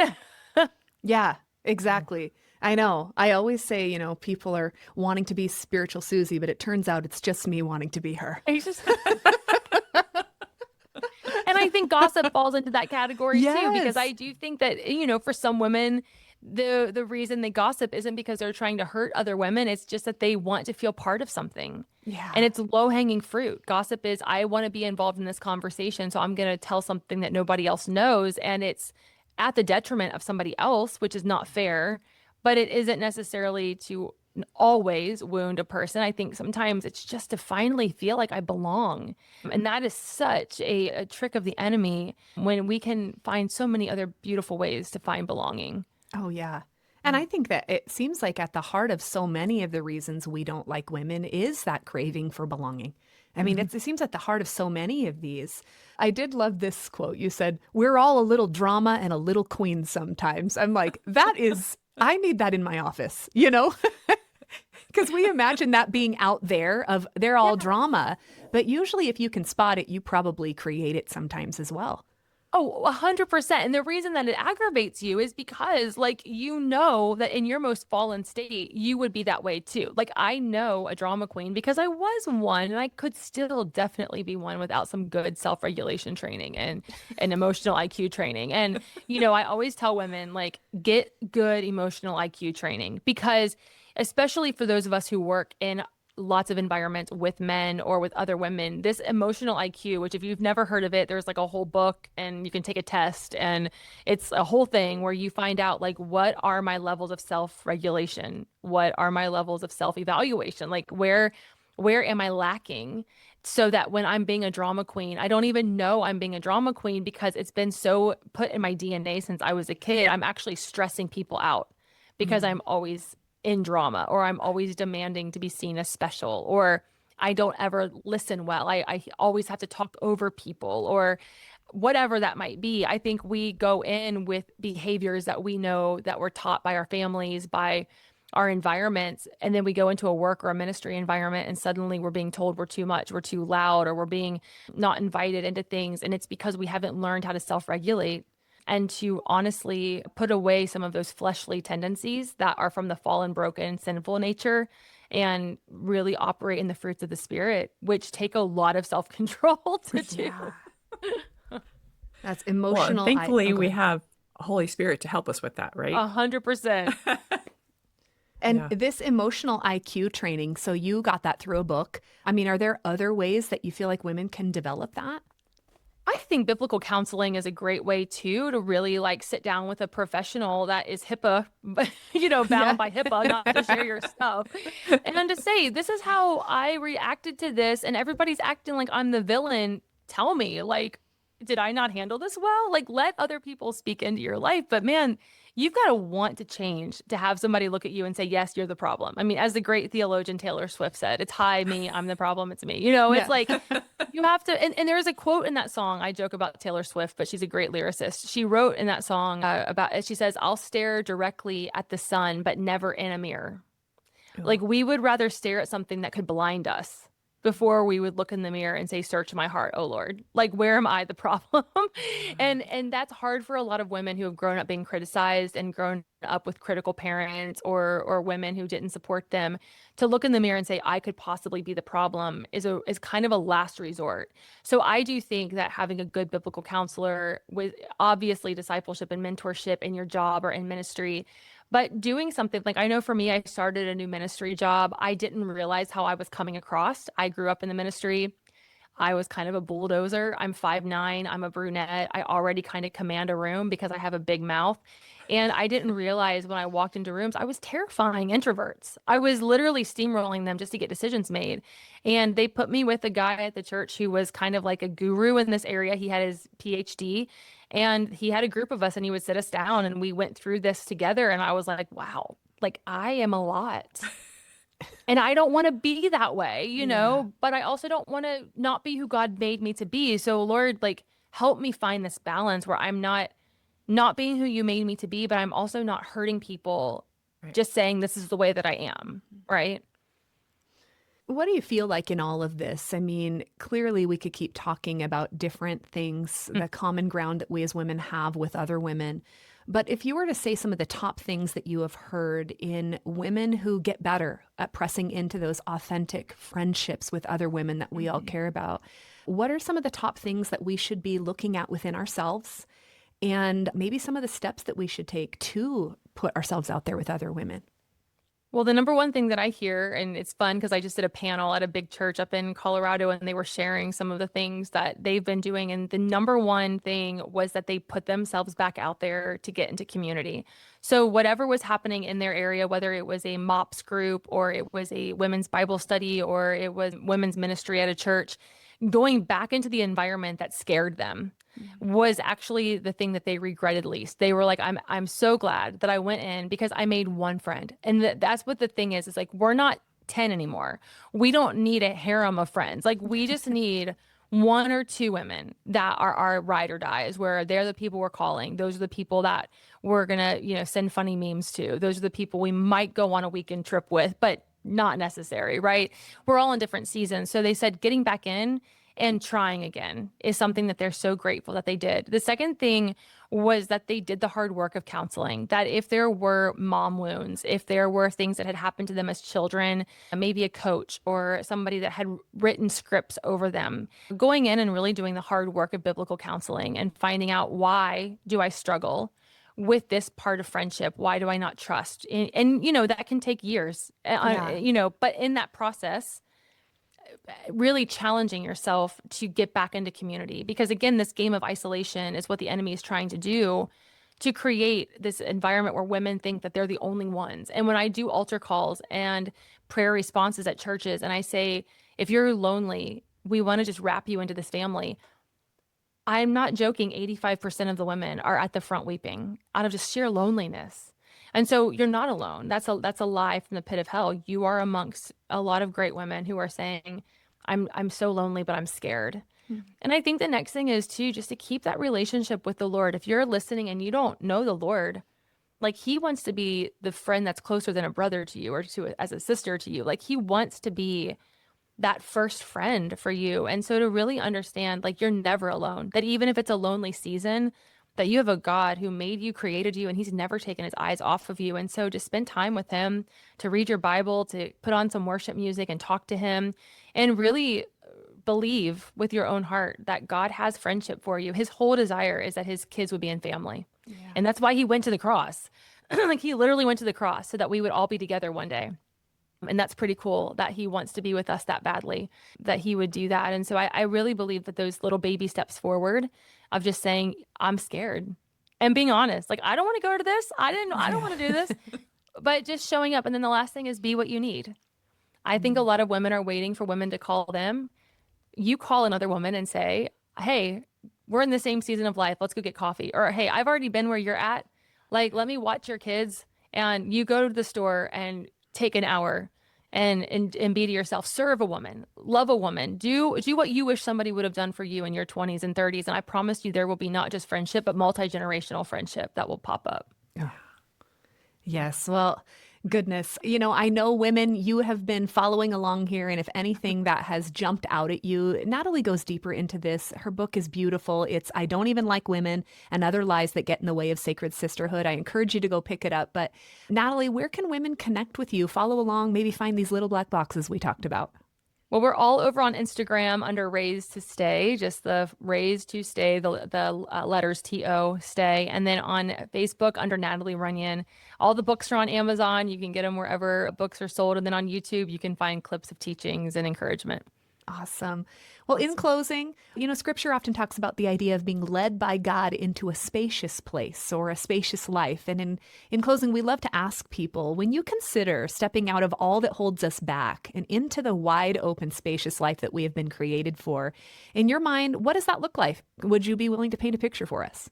Yeah, exactly. I know. I always say, people are wanting to be spiritual Susie, but it turns out it's just me wanting to be her. And I think gossip falls into that category too, because I do think that, for some women, the reason they gossip isn't because they're trying to hurt other women. It's just that they want to feel part of something. Yeah. And it's low-hanging fruit. Gossip is, I want to be involved in this conversation, so I'm going to tell something that nobody else knows. And it's at the detriment of somebody else, which is not fair, but it isn't necessarily to always wound a person. I think sometimes it's just to finally feel like I belong. And that is such a trick of the enemy, when we can find so many other beautiful ways to find belonging. Oh, yeah. And I think that it seems like at the heart of so many of the reasons we don't like women is that craving for belonging. I mean, it seems at the heart of so many of these. I did love this quote. You said, we're all a little drama and a little queen sometimes. I'm like, I need that in my office, because we imagine that being out there of they're all drama. But usually if you can spot it, you probably create it sometimes as well. Oh, 100%. And the reason that it aggravates you is because, that in your most fallen state, you would be that way too. Like, I know a drama queen because I was one, and I could still definitely be one without some good self-regulation training and emotional IQ training. And, I always tell women, get good emotional IQ training, because especially for those of us who work in lots of environments with men or with other women, this emotional IQ, which if you've never heard of it, there's a whole book and you can take a test, and it's a whole thing where you find out what are my levels of self-regulation? What are my levels of self-evaluation? Where am I lacking? So that when I'm being a drama queen, I don't even know I'm being a drama queen, because it's been so put in my DNA since I was a kid. I'm actually stressing people out because I'm always in drama, or I'm always demanding to be seen as special, or I don't ever listen well. I always have to talk over people, or whatever that might be. I think we go in with behaviors that we know that we're taught by our families, by our environments, and then we go into a work or a ministry environment and suddenly we're being told we're too much, we're too loud, or we're being not invited into things. And it's because we haven't learned how to self-regulate and to honestly put away some of those fleshly tendencies that are from the fallen, broken, sinful nature and really operate in the fruits of the Spirit, which take a lot of self-control to do. That's Well, and emotional. thankfully, we Okay. have Holy Spirit to help us with that, right? 100%. And Yeah. this emotional IQ training, so you got that through a book. I mean, are there other ways that you feel like women can develop that? I think biblical counseling is a great way too to really like sit down with a professional that is HIPAA, bound by HIPAA, not to share your stuff. And to say, this is how I reacted to this, and everybody's acting like I'm the villain. Tell me, like, did I not handle this well? Like, let other people speak into your life. But man, you've got to want to change to have somebody look at you and say, yes, you're the problem. I mean, as the great theologian Taylor Swift said, it's hi, me, I'm the problem, it's me. It's like you have to. And there's a quote in that song. I joke about Taylor Swift, but she's a great lyricist. She wrote in that song she says, I'll stare directly at the sun, but never in a mirror. Like we would rather stare at something that could blind us before we would look in the mirror and say, search my heart, oh Lord. Like, where am I the problem? And that's hard for a lot of women who have grown up being criticized and grown up with critical parents or women who didn't support them to look in the mirror and say, I could possibly be the problem is kind of a last resort. So I do think that having a good biblical counselor with obviously discipleship and mentorship in your job or in ministry, but doing something like, I know for me, I started a new ministry job. I didn't realize how I was coming across. I grew up in the ministry. I was kind of a bulldozer. I'm 5'9". I'm a brunette. I already kind of command a room because I have a big mouth. And I didn't realize when I walked into rooms, I was terrifying introverts. I was literally steamrolling them just to get decisions made. And they put me with a guy at the church who was kind of like a guru in this area. He had his PhD and he had a group of us and he would sit us down and we went through this together. And I was like, wow, like I am a lot. And I don't want to be that way, but I also don't want to not be who God made me to be. So Lord, like help me find this balance where I'm not being who you made me to be, but I'm also not hurting people just saying this is the way that I am, right? What do you feel like in all of this? I mean, clearly we could keep talking about different things, the common ground that we as women have with other women. But if you were to say some of the top things that you have heard in women who get better at pressing into those authentic friendships with other women that we all care about, what are some of the top things that we should be looking at within ourselves? And maybe some of the steps that we should take to put ourselves out there with other women? Well, the number one thing that I hear, and it's fun because I just did a panel at a big church up in Colorado and they were sharing some of the things that they've been doing. And the number one thing was that they put themselves back out there to get into community. So whatever was happening in their area, whether it was a MOPS group or it was a women's Bible study or it was women's ministry at a church, going back into the environment that scared them was actually the thing that they regretted least. They were like, I'm so glad that I went in because I made one friend. And that's what the thing is like, we're not 10 anymore. We don't need a harem of friends. Like we just need one or two women that are our ride or dies, where they're the people we're calling. Those are the people that we're going to, send funny memes to. Those are the people we might go on a weekend trip with, but not necessary, right? We're all in different seasons. So they said getting back in and trying again is something that they're so grateful that they did. The second thing was that they did the hard work of counseling, that if there were mom wounds, if there were things that had happened to them as children, maybe a coach or somebody that had written scripts over them, going in and really doing the hard work of biblical counseling and finding out, why do I struggle with this part of friendship? Why do I not trust? And that can take years, but in that process, really challenging yourself to get back into community. Because again, this game of isolation is what the enemy is trying to do, to create this environment where women think that they're the only ones. And when I do altar calls and prayer responses at churches, and I say, if you're lonely, we want to just wrap you into this family. I'm not joking. 85% of the women are at the front weeping out of just sheer loneliness. And so you're not alone. That's a lie from the pit of hell. You are amongst a lot of great women who are saying, I'm so lonely, but I'm scared. Mm-hmm. And I think the next thing is too, just to keep that relationship with the Lord. If you're listening and you don't know the Lord, Like he wants to be the friend that's closer than a brother to you or as a sister to you. Like he wants to be that first friend for you. And so to really understand, like you're never alone, that even if it's a lonely season, that you have a God who made you, created you, and he's never taken his eyes off of you. And so to spend time with him, to read your Bible, to put on some worship music and talk to him, and really believe with your own heart that God has friendship for you. His whole desire is that his kids would be in family. Yeah. And that's why he went to the cross. Like he literally went to the cross so that we would all be together one day. And that's pretty cool that he wants to be with us that badly, that he would do that. And so I really believe that those little baby steps forward of just saying, I'm scared and being honest, like, I don't want to go to this. I don't want to do this, but just showing up. And then the last thing is be what you need. I think a lot of women are waiting for women to call them. You call another woman and say, hey, we're in the same season of life. Let's go get coffee. Or, hey, I've already been where you're at. Like, let me watch your kids. And you go to the store and take an hour and be to yourself. Serve a woman, love a woman, do what you wish somebody would have done for you in your 20s and 30s. And I promise you there will be not just friendship, but multi-generational friendship that will pop up. Yeah. Yes. Well, goodness. I know women, you have been following along here. And if anything that has jumped out at you, Natalie goes deeper into this. Her book is beautiful. It's I Don't Even Like Women and Other Lies That Get in the Way of Sacred Sisterhood. I encourage you to go pick it up. But Natalie, where can women connect with you, follow along, maybe find these little black boxes we talked about? Well, we're all over on Instagram under Raised to Stay, just the Raised to Stay, the letters TO, stay. And then on Facebook under Natalie Runion. All the books are on Amazon. You can get them wherever books are sold. And then on YouTube, you can find clips of teachings and encouragement. Awesome. Well, in closing, Scripture often talks about the idea of being led by God into a spacious place or a spacious life. And in closing, we love to ask people, when you consider stepping out of all that holds us back and into the wide open, spacious life that we have been created for, in your mind, what does that look like? Would you be willing to paint a picture for us?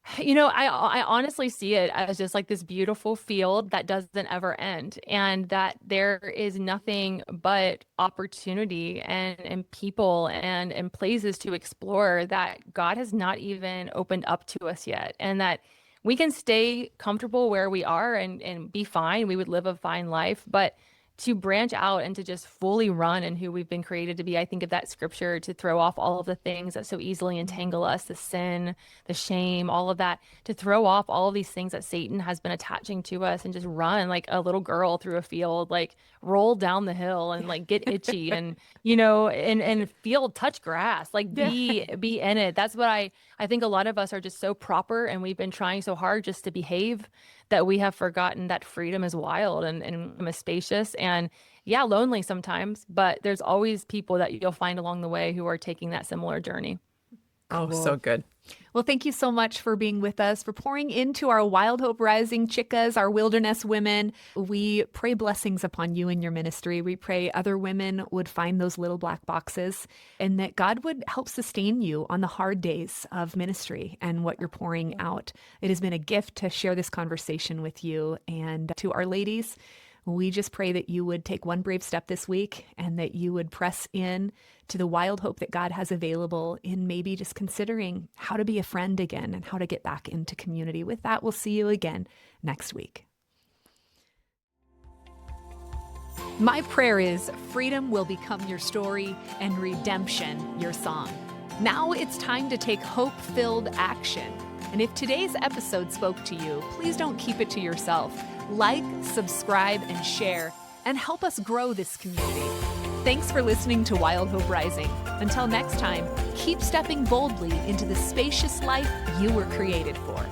I honestly see it as just like this beautiful field that doesn't ever end, and that there is nothing but opportunity and people and places to explore that God has not even opened up to us yet, and that we can stay comfortable where we are and be fine. We would live a fine life, but to branch out and to just fully run in who we've been created to be. I think of that scripture to throw off all of the things that so easily entangle us, the sin, the shame, all of that, to throw off all of these things that Satan has been attaching to us and just run like a little girl through a field, like roll down the hill and like get itchy and, and feel, touch grass, like be in it. That's what I think a lot of us are just so proper, and we've been trying so hard just to behave that we have forgotten that freedom is wild and is spacious and lonely sometimes, but there's always people that you'll find along the way who are taking that similar journey. Oh, cool. So good. Well, thank you so much for being with us, for pouring into our Wild Hope Rising chicas, our wilderness women. We pray blessings upon you and your ministry. We pray other women would find those little black boxes and that God would help sustain you on the hard days of ministry and what you're pouring out. It has been a gift to share this conversation with you. And to our ladies, we just pray that you would take one brave step this week and that you would press in to the wild hope that God has available in maybe just considering how to be a friend again and how to get back into community. With that, we'll see you again next week. My prayer is freedom will become your story and redemption your song. Now it's time to take hope-filled action. And if today's episode spoke to you, please don't keep it to yourself. Like, subscribe, and share, and help us grow this community. Thanks for listening to Wild Hope Rising. Until next time, keep stepping boldly into the spacious life you were created for.